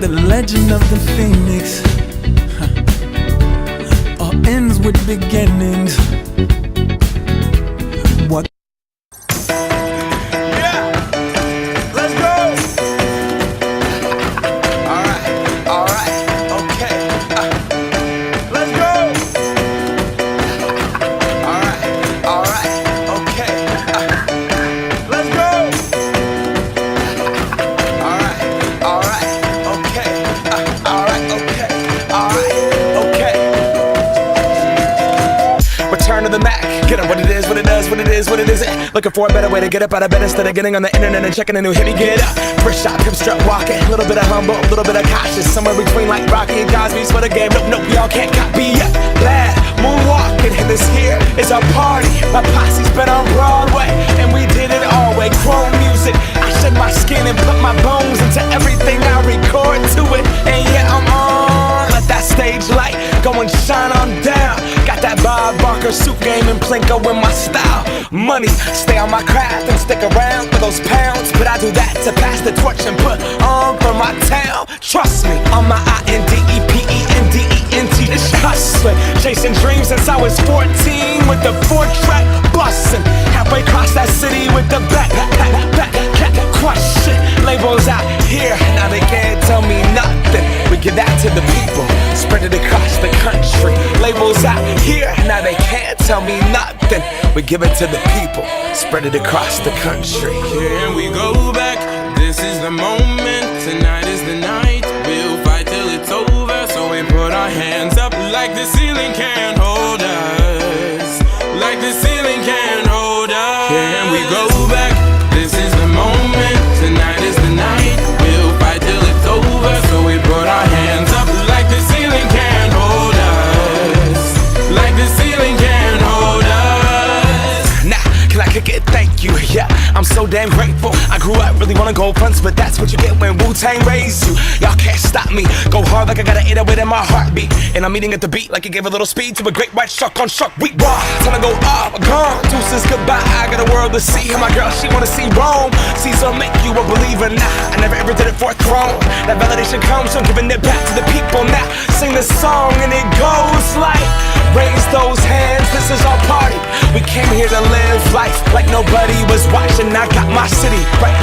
The legend of the phoenix all ends with beginnings. What? Return to the Mac, get up what it is, what it does, what it is, what it isn't. Looking for a better way to get up out of bed instead of getting on the internet and checking a new hit. Me get up, first shot, come strut walking. A little bit of humble, a little bit of cautious. Somewhere between like Rocky and Cosby's for the game. Nope, nope, y'all can't copy yet. Bad moonwalking, and this here is our party. My posse's been on Broadway, and we did it all way. Chrome music, I shed my skin and put my bones into everything I record to it. And yeah, I'm on. Let that stage light go and shine on down. Got that Bob Barker suit game and Plinko in my style. Money, stay on my craft and stick around for those pounds. But I do that to pass the torch and put on for my town. Trust me, on my INDEPENDENT. It's hustling, chasing dreams since I was 14 with the 4-track bustin'. Halfway across that city with the back crush it. Labels out here, now they can't tell me nothing. We give that to the people, spread it across the country. Labels out here, now they can't tell me nothing. We give it to the people, spread it across the country. Here we go back, this is the moment. Tonight is the night, we'll fight till it's over. So we put our hands up like the ceiling can't hold us. Like the ceiling can't hold us. Here we go back, this is the moment. Tonight is the night, we'll fight till it's over. So we put our hands up like the ceiling can't hold us. Like the ceiling can't hold us. Nah, can I kick it? Thank you, yeah, I'm so damn grateful. I grew up really wanna go fronts, but that's what you get when Wu-Tang raised you. Y'all can't stop me, go hard like I got an 808 in my heartbeat. And I'm eating at the beat like it gave a little speed to a great white shark on shark week. Raw, time to go up, gone, deuces goodbye. I got a world to see, and my girl, she wanna see Rome. Caesar make you a believer, nah, I never ever did it for a throne. That validation comes from giving it back to the people. Now, sing this song and it goes like, raise those hands, this is our party. We came here to live life like nobody was watching. I got my city right